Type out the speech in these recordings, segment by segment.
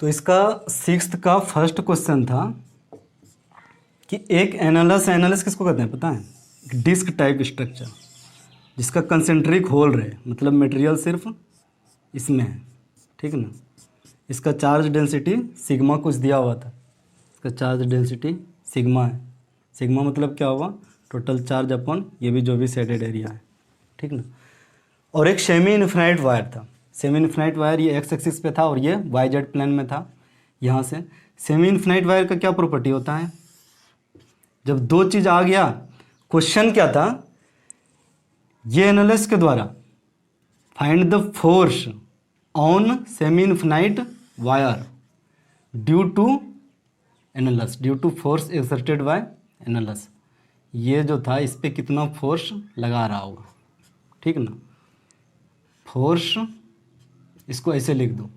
तो इसका 6th का फर्स्ट क्वेश्चन था कि एक एनालस किसको कहते हैं पता है? डिस्क टाइप स्ट्रक्चर जिसका कंसेंट्रिक होल रहे, मतलब मटेरियल सिर्फ इसमें है, ठीक है ना। इसका चार्ज डेंसिटी सिग्मा कुछ दिया हुआ था, इसका चार्ज डेंसिटी सिग्मा है। सिग्मा मतलब क्या हुआ? टोटल चार्ज अपन ये भी जो भी शेडेड एरिया है, ठीक ना। और एक सेमी इन्फिनाइट वायर था। सेमी इन्फिनाइट वायर ये एक्स एक्सिस पे था और ये वाई जेड प्लेन में था। यहाँ से सेमी इन्फिनाइट वायर का क्या प्रॉपर्टी होता है? जब दो चीज़ आ गया, क्वेश्चन क्या था? ये एनालिस्ट के द्वारा find the force on semi infinite wire due to annulus, due to force exerted by annulus. ये जो था इस पे कितना फोर्स लगा रहा होगा, ठीक ना। फोर्स इसको ऐसे लिख दो,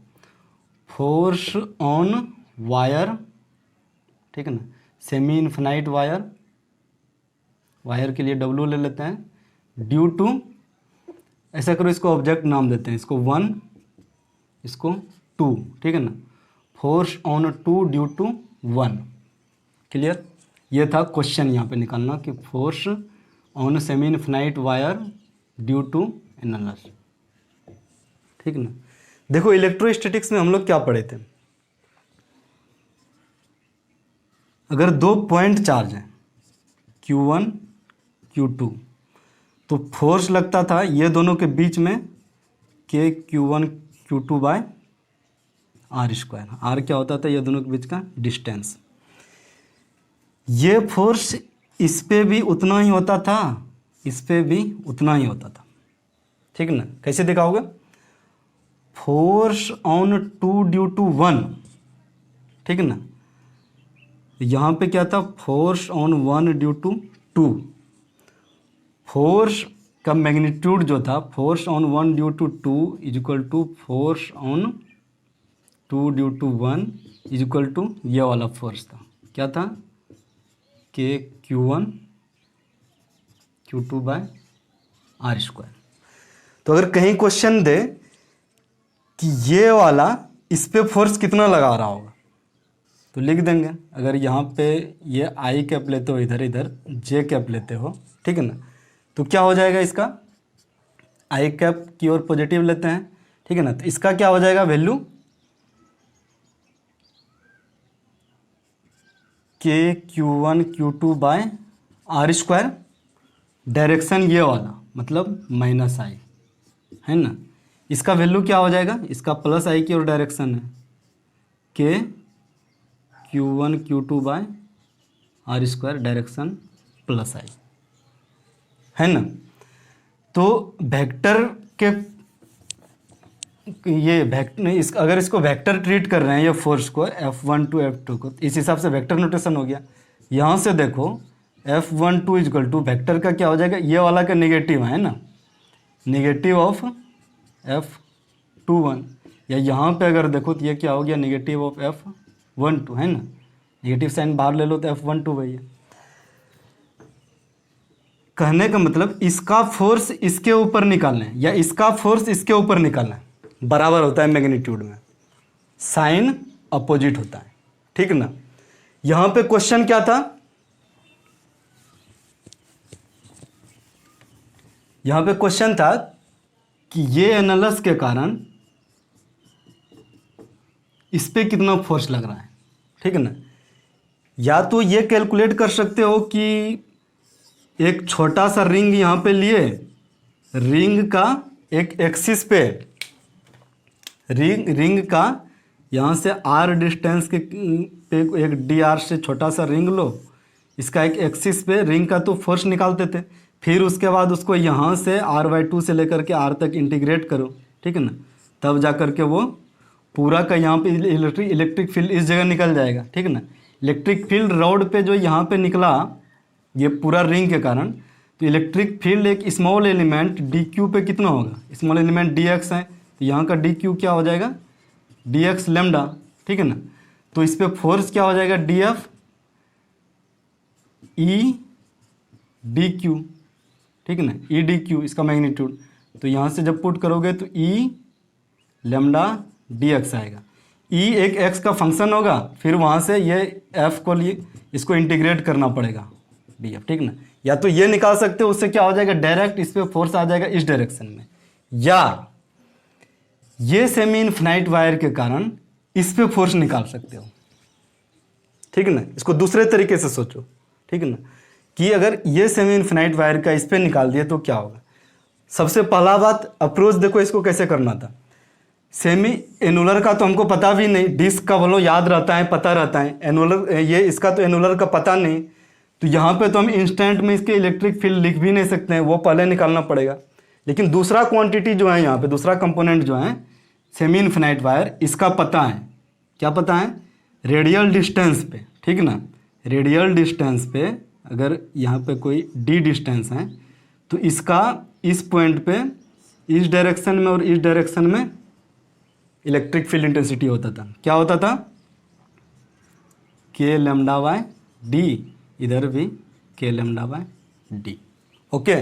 फोर्स ऑन वायर, ठीक है ना, सेमी इन्फिनाइट वायर, वायर के लिए डब्ल्यू ले लेते हैं, ड्यू टू, ऐसा करो इसको ऑब्जेक्ट नाम देते हैं, इसको 1, इसको 2, ठीक है ना। Force on 2 due to 1। Clear? ये था क्वेश्चन यहाँ पे निकालना कि force on semi infinite wire due to annulus, ठीक ना। देखो इलेक्ट्रोस्टैटिक्स में हम लोग क्या पढ़े थे? अगर दो पॉइंट चार्ज हैं Q1 Q2 तो फोर्स लगता था ये दोनों के बीच में के Q1 Q2 by R square. Are क्या होता था? ये दोनों के बीच का डिस्टेंस। ये फोर्स इस पे भी उतना ही होता था, इस पे भी उतना ही होता था, ठीक ना। कैसे दिखाओगे? फोर्स ऑन 2 ड्यू टू 1, ठीक ना। यहाँ पे क्या था? Force on 1 due to 2। Force का मैग्नीट्यूड जो था, force on 1 due to 2 is equal to force on 2 due to 1 is equal to ये वाला फोर्स था, क्या था? के Q1 Q2 by R square. तो अगर कहीं क्वेश्चन दे कि ये वाला इस पे फोर्स कितना लगा रहा होगा तो लिख देंगे। अगर यहाँ पे ये आई कैप लेते हो, इधर इधर जे कैप लेते हो, ठीक है ना, तो क्या हो जाएगा? इसका आई कैप की ओर पॉजिटिव लेते हैं, ठीक है ना, तो इसका क्या हो जाएगा वैल्यू? के Q1 Q2 by R square. Direction ये वाला मतलब माइनस आई है ना, इसका वैल्यू क्या हो जाएगा? इसका प्लस आई की ओर डायरेक्शन है, के Q1 Q2 by R square, direction plus i, है ना। तो वेक्टर के ये अगर इसको वेक्टर ट्रीट कर रहे हैं ये फोर्स को F1 टू F2 को, इस हिसाब से वेक्टर नोटेशन हो गया। यहाँ से देखो F12 इजकल टू वेक्टर का क्या हो जाएगा? ये वाला का नेगेटिव है ना, नेगेटिव ऑफ F21। या यहाँ पे अगर देखो तो ये क्या हो गया? नेगेटिव ऑफ F12, है ना। नेगेटिव साइन बाहर ले लो तो F12 भैया। कहने का मतलब इसका फोर्स इसके ऊपर निकालना है या इसका फोर्स इसके ऊपर निकालना है, बराबर होता है मैग्नीट्यूड में, साइन अपोजिट होता है, ठीक ना। यहां पे क्वेश्चन क्या था? यहां पे क्वेश्चन था कि ये एनालस के कारण इस पे कितना फोर्स लग रहा है, ठीक है ना। या तो ये कैलकुलेट कर सकते हो कि एक छोटा सा रिंग यहाँ पे लिए, रिंग का एक एक्सिस पे, रिंग का यहाँ से आर डिस्टेंस के पे एक डी आर से छोटा सा रिंग लो, इसका एक एक्सिस पे रिंग का तो फोर्स निकालते थे, फिर उसके बाद उसको यहाँ से R/2 से लेकर के R तक इंटीग्रेट करो, ठीक है ना, तब जा कर के वो पूरा का यहाँ पे इलेक्ट्रिक फील्ड इस जगह निकल जाएगा, ठीक है ना। इलेक्ट्रिक फील्ड रोड पे जो यहाँ पे निकला ये पूरा रिंग के कारण, तो इलेक्ट्रिक फील्ड एक स्मॉल एलिमेंट dq पे कितना होगा? स्मॉल एलिमेंट dx है, तो यहाँ का dq क्या हो जाएगा? dx लैम्डा, ठीक है ना। तो इस पे फोर्स क्या हो जाएगा? dF e dq, ठीक है ना, e dq इसका मैग्नीट्यूड। तो यहाँ से जब पुट करोगे तो e लैम्डा dx आएगा। ई एक एक्स का फंक्शन होगा, फिर वहाँ से ये एफ को लिए इसको इंटीग्रेट करना पड़ेगा डी एफ, ठीक ना। या तो ये निकाल सकते हो, उससे क्या हो जाएगा डायरेक्ट इस पर फोर्स आ जाएगा इस डायरेक्शन में, या ये सेमी इनफिनाइट वायर के कारण इस पे फोर्स निकाल सकते हो, ठीक है ना। इसको दूसरे तरीके से सोचो, ठीक है ना, कि अगर ये सेमी इनफिनाइट वायर का इस पे निकाल दिया तो क्या होगा। सबसे पहला बात अप्रोच देखो इसको कैसे करना था। सेमी एनुलर का तो हमको पता भी नहीं, डिस्क का वॉल्यूम याद रहता है, पता रहता है, एनुलर ये इसका तो एनुलर का पता नहीं, तो यहाँ पे तो हम इंस्टेंट में इसके इलेक्ट्रिक फील्ड लिख भी नहीं सकते हैं, वो पहले निकालना पड़ेगा। लेकिन दूसरा क्वांटिटी जो है यहाँ पे, दूसरा कंपोनेंट जो है सेमी इनफिनाइट वायर, इसका पता है, क्या पता है, रेडियल डिस्टेंस पे, ठीक ना, रेडियल डिस्टेंस पे अगर यहाँ पे कोई डी डिस्टेंस है तो इसका इस पॉइंट पे इस डायरेक्शन में और इस डायरेक्शन में इलेक्ट्रिक फील्ड इंटेंसिटी होता था, क्या होता था, के लैम्डा बाय डी, इधर भी k lambda by D. Okay,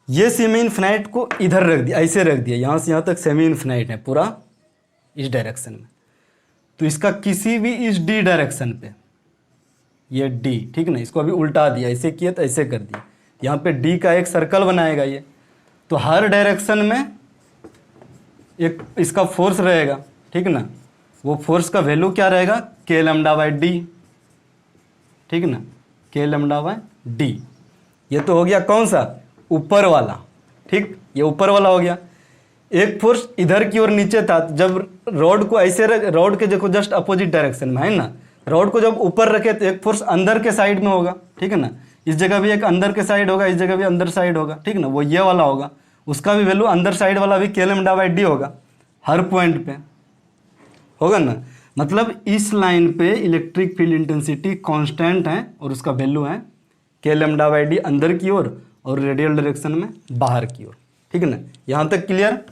ये सेमी इनफिनाइट को इधर रख दिया, ऐसे रख दिया, यहाँ से यहाँ तक सेमी इनफिनाइट है पूरा इस डायरेक्शन में, तो इसका किसी भी इस डी डायरेक्शन पे ये डी, ठीक ना, इसको अभी उल्टा दिया, ऐसे किया तो ऐसे कर दिया, यहाँ पे डी का एक सर्कल बनाएगा ये, तो हर डायरेक्शन में एक इसका फोर्स रहेगा, ठीक ना, वो फोर्स का वैल्यू क्या रहेगा, के लैम्डा बाय डी, ठीक ना, के लैम्डा बाय डी। ये तो हो गया कौन सा, ऊपर वाला, ठीक, ये ऊपर वाला हो गया। एक फोर्स इधर की ओर नीचे था, जब रॉड को ऐसे रॉड के देखो जस्ट अपोजिट डायरेक्शन में है ना, रॉड को जब ऊपर रखे तो एक फोर्स अंदर के साइड में होगा, ठीक है ना, इस जगह भी एक अंदर के साइड होगा, इस जगह भी अंदर साइड होगा, ठीक ना, वो ये वाला होगा, उसका भी वैल्यू अंदर साइड वाला भी के लैम्डा बाय डी होगा, हर पॉइंट पे होगा ना। मतलब इस लाइन पे इलेक्ट्रिक फील्ड इंटेंसिटी कांस्टेंट है और उसका वैल्यू है के लैम्डा बाय डी अंदर की ओर और रेडियल डायरेक्शन में बाहर की ओर, ठीक है ना, यहां तक क्लियर।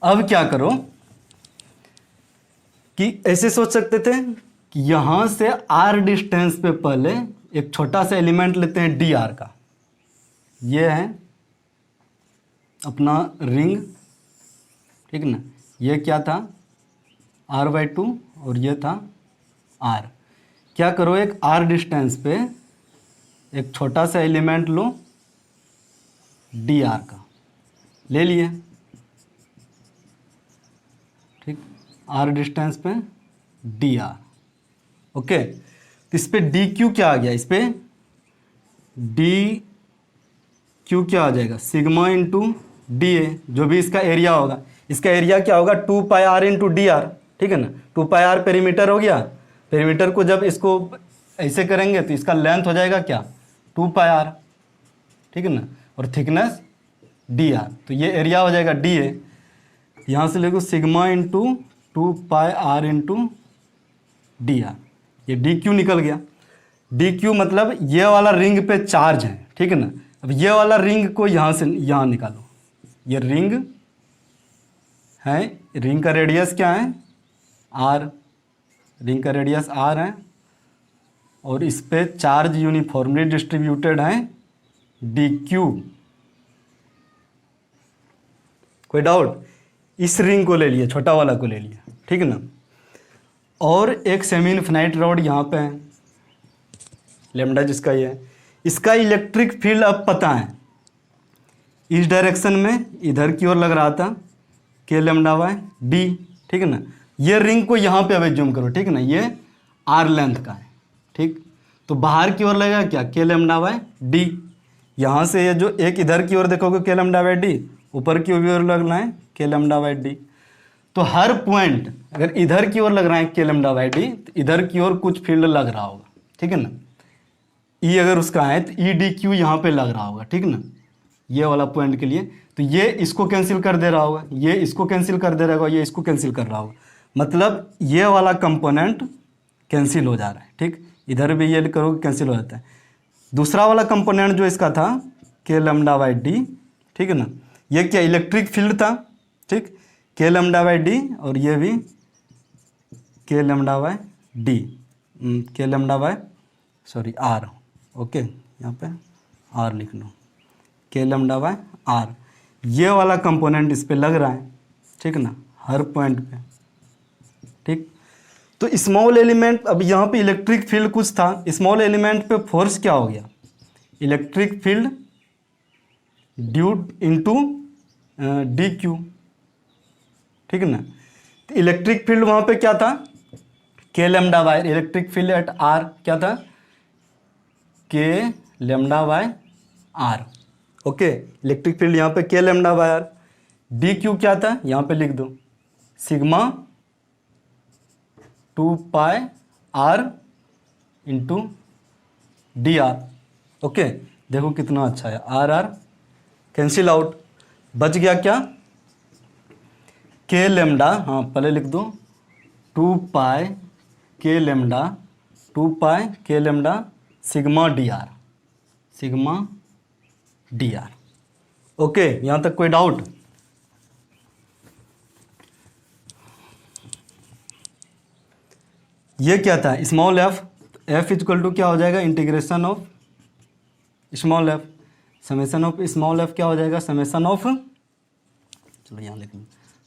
अब क्या करो कि ऐसे सोच सकते थे कि यहां से आर डिस्टेंस पे पहले एक छोटा सा एलिमेंट लेते हैं डी आर का, ये है अपना रिंग, ठीक ना, ये क्या था r/2 और ये था r। क्या करो, एक r डिस्टेंस पे एक छोटा सा एलिमेंट लो dr का, ले लिए, ठीक, r डिस्टेंस पे dr। ओके, तो इस पे dq क्या आ गया, इस पे dq क्या आ जाएगा, सिग्मा इंटू डी ए, जो भी इसका एरिया होगा, इसका एरिया क्या होगा 2 pi are into D R, ठीक है ना, 2 पाई आर पेरीमीटर हो गया। पेरीमीटर को जब इसको ऐसे करेंगे तो इसका लेंथ हो जाएगा क्या 2 पाई आर, ठीक है ना, और थिकनेस डी आर, तो ये एरिया हो जाएगा डी ए। यहाँ से लेको sigma into 2 pi are into D R, ये डी क्यू निकल गया। डी क्यू मतलब ये वाला रिंग पे चार्ज है, ठीक है ना। अब ये वाला रिंग को यहाँ से यहाँ निकालो, ये रिंग है, रिंग का रेडियस क्या है आर, रिंग का रेडियस आर है और इस पे चार्ज यूनिफॉर्मली डिस्ट्रीब्यूटेड है डी क्यू। कोई डाउट, इस रिंग को ले लिया, छोटा वाला को ले लिया, ठीक है ना, और एक सेमी इनफिनाइट रॉड यहाँ पे है लेमडा जिसका ये है, इसका इलेक्ट्रिक फील्ड अब पता है, इस डायरेक्शन में इधर की ओर लग रहा था के लैम्डा बाय डी, ठीक है ना। ये रिंग को यहाँ पे अब जूम करो, ठीक है ना, ये आर लेंथ का है, ठीक, तो बाहर की ओर लगेगा क्या के लैम्डा बाय डी। यहाँ से ये जो एक इधर की ओर देखोगे के लैम्डा बाय डी, ऊपर की ओर लगना है के लैम्डा बाय डी। तो हर पॉइंट अगर इधर की ओर लग रहा है के लैम्डा बाय डी, तो इधर की ओर कुछ फील्ड लग रहा होगा, ठीक है ना। ई अगर उसका है तो ई डी क्यू यहाँ पे लग रहा होगा, ठीक ना, ये वाला पॉइंट के लिए, तो ये इसको कैंसिल कर दे रहा होगा, ये इसको कैंसिल कर दे रहा होगा, ये इसको कैंसिल कर रहा होगा, मतलब ये वाला कंपोनेंट कैंसिल हो जा रहा है, ठीक, इधर भी ये करोगे कैंसिल हो जाता है। दूसरा वाला कंपोनेंट जो इसका था के लैम्डा बाय डी, ठीक है ना, ये क्या इलेक्ट्रिक फील्ड था, ठीक, के लैम्डा बाय डी और ये भी k lambda by d, k lambda by sorry r, okay, यहाँ पे आर लिख लो, के लैम्डा बाय आर, ये वाला कंपोनेंट इस पे लग रहा है, ठीक है ना, हर पॉइंट पे, ठीक। तो स्मॉल एलिमेंट, अब यहाँ पे इलेक्ट्रिक फील्ड कुछ था, स्मॉल एलिमेंट पे फोर्स क्या हो गया, electric field due into D Q, ठीक है ना। तो इलेक्ट्रिक फील्ड वहाँ पे क्या था, k lambda by, electric field at r क्या था, k lambda by r. Okay, electric field यहाँ पे k lambda by are. D q क्या था, यहाँ पे लिख दो sigma 2 pi are into D r. Okay, देखो कितना अच्छा है, आर आर कैंसिल आउट, बच गया क्या, के लेमडा, हाँ पहले लिख दो 2 pi k lambda, 2 pi k lambda sigma D r, sigma D r. Okay, यहाँ तक कोई डाउट? ये क्या था, small f, f equal to क्या हो जाएगा, integration of small f, summation of small f क्या हो जाएगा, समेसन ऑफ, चलो यहाँ लिख लो,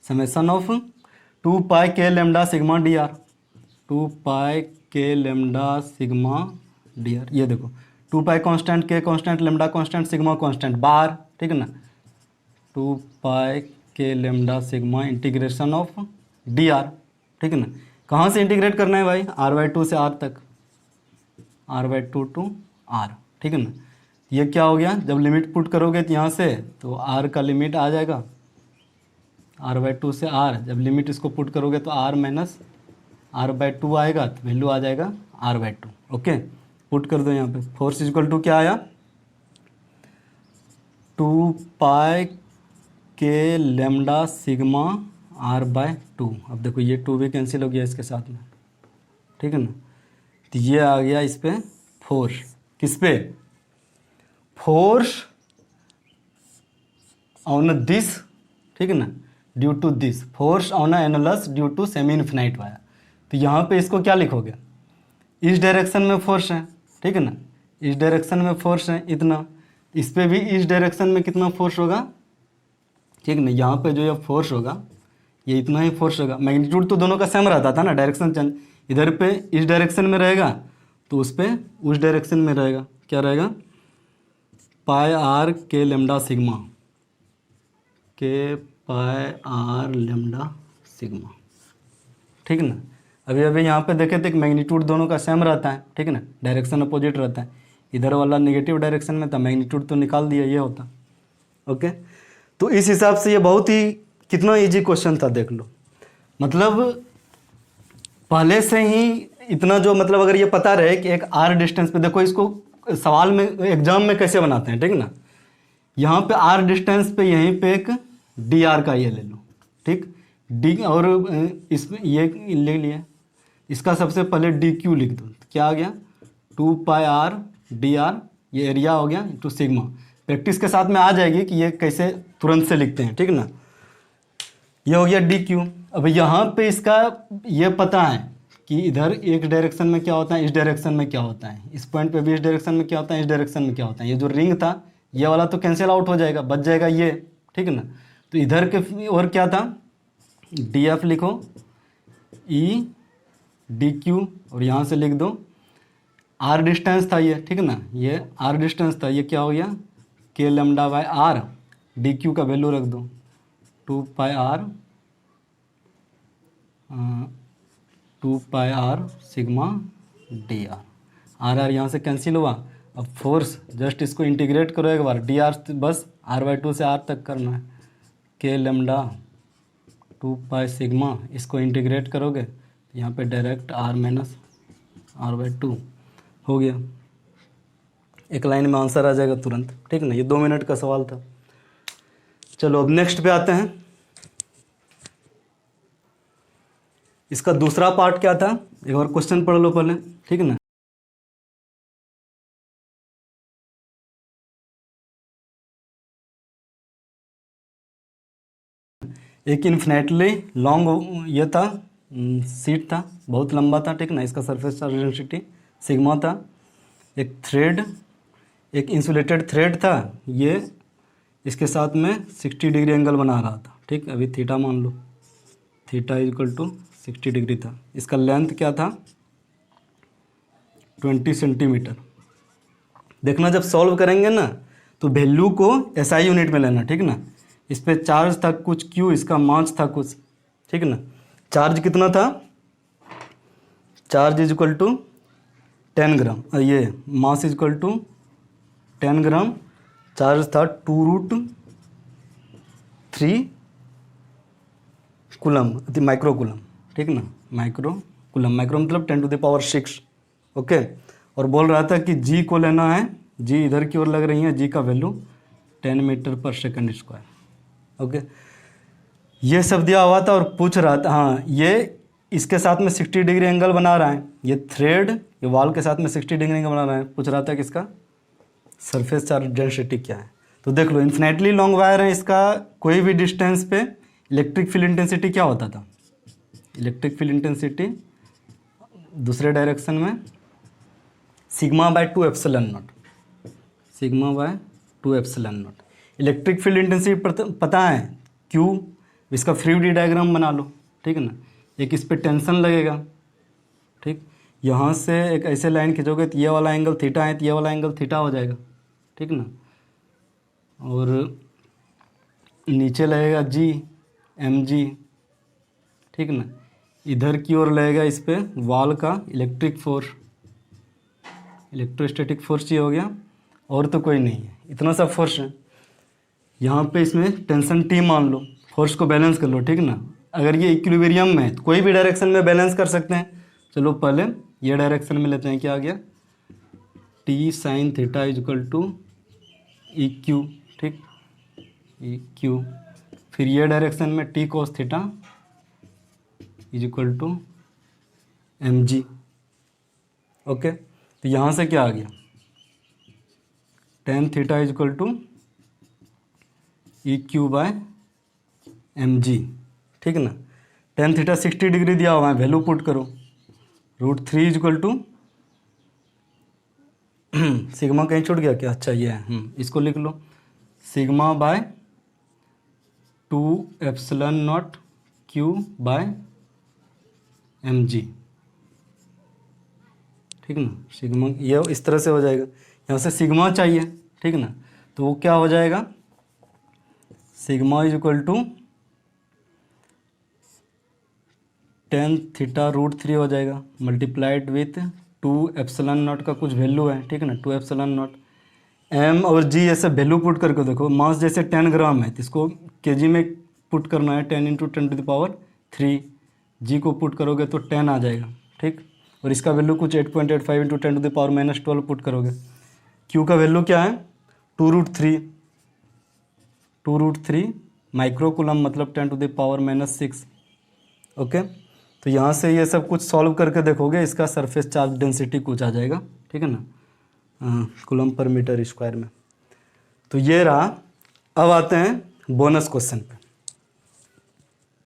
summation of 2 pi k lambda sigma D R, 2 pi k lambda sigma D R. ये देखो 2 पाई कांस्टेंट, के constant, lambda constant, sigma constant बाहर, ठीक है ना। 2 pi k lambda sigma integration of D R, ठीक है ना। कहाँ से इंटीग्रेट करना है भाई, r/2 से r तक, r/2 टू r, ठीक है ना। ये क्या हो गया, जब लिमिट पुट करोगे तो यहाँ से तो r का लिमिट आ जाएगा, r/2 से r, जब लिमिट इसको पुट करोगे तो r माइनस r/2 आएगा, तो वैल्यू आ जाएगा r/2। ओके, पुट कर दो यहाँ पे, फोर्स इक्वल टू क्या आया, 2 pi k lambda sigma r/2। अब देखो ये 2 भी कैंसिल हो गया इसके साथ में, ठीक है ना। तो ये आ गया इस पे फोर्स, किस पे, फोर्स ऑन दिस, ठीक है ना, due to this, force on annulus due to semi infinite wire. तो यहाँ पे इसको क्या लिखोगे, इस डायरेक्शन में फोर्स है, ठीक है ना, इस डायरेक्शन में फोर्स है इतना, इस पे भी इस डायरेक्शन में कितना फोर्स होगा, ठीक है ना। यहाँ पे जो ये फोर्स होगा ये इतना ही फोर्स होगा, मैग्नीट्यूड तो दोनों का सेम रहता था ना, डायरेक्शन चेंज, इधर पे इस डायरेक्शन में रहेगा तो उस पे उस डायरेक्शन में रहेगा, क्या रहेगा, पाई आर के लेमडा सिग्मा, के पाई आर लेमडा सिग्मा, ठीक है ना। अभी अभी यहाँ पे देखे थे कि मैग्नीट्यूड दोनों का सेम रहता है, ठीक है ना, डायरेक्शन अपोजिट रहता है, इधर वाला नेगेटिव डायरेक्शन में था, मैग्नीट्यूड तो निकाल दिया, ये होता। ओके, तो इस हिसाब से ये बहुत ही कितना इजी क्वेश्चन था, देख लो, मतलब पहले से ही इतना जो, मतलब अगर ये पता रहे कि एक आर डिस्टेंस पे, देखो इसको सवाल में एग्जाम में कैसे बनाते हैं, ठीक है ना, यहाँ पे आर डिस्टेंस पे यहीं पे एक डी आर का ये ले लो, ठीक, डी, और इसमें ये ले लिया, इसका सबसे पहले डी क्यू लिख दो, तो क्या आ गया, 2 पाई आर डी आर, ये एरिया हो गया इंटू सिग्मा। प्रैक्टिस के साथ में आ जाएगी कि ये कैसे तुरंत से लिखते हैं, ठीक है ना। ये हो गया डी क्यू। अब यहाँ पे इसका ये पता है कि इधर एक डायरेक्शन में क्या होता है, इस डायरेक्शन में क्या होता है, इस पॉइंट पे भी इस डायरेक्शन में क्या होता है, इस डायरेक्शन में क्या होता है। ये जो रिंग था ये वाला तो कैंसिल आउट हो जाएगा, बच जाएगा ये, ठीक है ना। तो इधर के और क्या था, डी एफ लिखो, ई डी क्यू, और यहाँ से लिख दो आर डिस्टेंस था ये, ठीक है ना, ये आर डिस्टेंस था, ये क्या हो गया, के lambda by are, D Q का वैल्यू रख दो 2 pi R, 2 pi R sigma D R, R R यहाँ से कैंसिल हुआ। अब फोर्स जस्ट इसको इंटीग्रेट करो एक बार, डी आर बस r/2 से r तक करना है, के लेमडा 2 पाई सिग्मा, इसको इंटीग्रेट करोगे तो यहाँ पे डायरेक्ट r माइनस r/2 हो गया, एक लाइन में आंसर आ जाएगा तुरंत, ठीक है ना। ये 2 मिनट का सवाल था। चलो अब नेक्स्ट पे आते हैं। इसका दूसरा पार्ट क्या था, एक और क्वेश्चन पढ़ लो पहले, ठीक है ना। एक इन्फिनेटली लॉन्ग ये था, सीट था, बहुत लंबा था, ठीक ना। इसका सरफेस चार्ज डेंसिटी सिग्मा था। एक थ्रेड, एक इंसुलेटेड थ्रेड था, ये इसके साथ में 60 डिग्री एंगल बना रहा था, ठीक। अभी थीटा मान लो, थीटा इक्वल टू 60 डिग्री था। इसका लेंथ क्या था 20 सेंटीमीटर। देखना जब सॉल्व करेंगे ना तो वैल्यू को SI यूनिट में लेना, ठीक ना। इस पे चार्ज था कुछ Q, इसका मास था कुछ, ठीक ना। चार्ज कितना था, charge is equal to 10 gram, ये mass is equal to 10 gram. Charge था 2√3 कूलम, माइक्रो कूलम, ठीक ना। माइक्रो कूलम, माइक्रो मतलब 10⁶। ओके। और बोल रहा था कि जी को लेना है, जी इधर की ओर लग रही है, जी का वैल्यू 10 मीटर पर सेकंड स्क्वायर। ओके, ये सब दिया हुआ था और पूछ रहा था, हाँ ये इसके साथ में 60 डिग्री एंगल बना रहा है, ये थ्रेड ये वॉल के साथ में 60 डिग्री एंगल बना रहा है। पूछ रहा था कि इसका सरफेस चार्ज डेंसिटी क्या है। तो देख लो, इन्फिनेटली लॉन्ग वायर है, इसका कोई भी डिस्टेंस पे इलेक्ट्रिक फील्ड इंटेंसिटी क्या होता था, इलेक्ट्रिक फील्ड इंटेंसिटी दूसरे डायरेक्शन में σ/2ε0, σ/2ε0। इलेक्ट्रिक फील्ड इंटेंसिटी पता है क्यू, इसका 3D डायग्राम बना लो, ठीक है ना। एक इस पे टेंशन लगेगा, ठीक, यहाँ से एक ऐसे लाइन खींचोगे तो ये वाला एंगल थीटा है, तो ये वाला एंगल थीटा हो जाएगा, ठीक ना। और नीचे लगेगा जी mg, ठीक ना। इधर की ओर लगेगा इस पे वॉल का इलेक्ट्रिक फोर्स, इलेक्ट्रोस्टैटिक फोर्स ये हो गया, और तो कोई नहीं है, इतना सा फोर्स है। यहाँ पे इसमें टेंशन T मान लो, फोर्स को बैलेंस कर लो, ठीक ना। अगर ये इक्विलिब्रियम में है तो कोई भी डायरेक्शन में बैलेंस कर सकते हैं। चलो पहले ये डायरेक्शन में लेते हैं, क्या आ गया T sin theta is equal to EQ, ठीक, EQ। फिर ये डायरेक्शन में T cos theta is equal to mg। Okay, तो यहाँ से क्या आ गया tan theta is equal to EQ/mg, ठीक है ना। tan थीटा 60 डिग्री दिया हुआ है, वैल्यू पुट करो, √3 इज इक्वल टू सिग्मा कहीं छूट गया क्या, अच्छा ये है, इसको लिख लो σ/2ε0 Q/mg, ठीक ना। सिग्मा ये इस तरह से हो जाएगा, यहाँ से सिग्मा चाहिए, ठीक ना। तो वो क्या हो जाएगा, sigma is equal to tan theta √3 हो जाएगा, मल्टीप्लाइड विथ 2ε0 का कुछ वैल्यू है, ठीक है ना, 2ε0। m और g ऐसे वैल्यू पुट करके देखो, मास जैसे 10 ग्राम है तो इसको kg में पुट करना है, 10 × 10⁻3। g को पुट करोगे तो 10 आ जाएगा, ठीक। और इसका वैल्यू कुछ 8.85 × 10⁻12 पुट करोगे। q का वैल्यू क्या है 2√3 माइक्रो कूलम, मतलब 10⁻6। ओके, तो यहाँ से ये सब कुछ सॉल्व करके देखोगे, इसका सरफेस चार्ज डेंसिटी कुछ आ जाएगा, ठीक है ना, कूलम पर मीटर स्क्वायर में। तो ये रहा। अब आते हैं बोनस क्वेश्चन पे।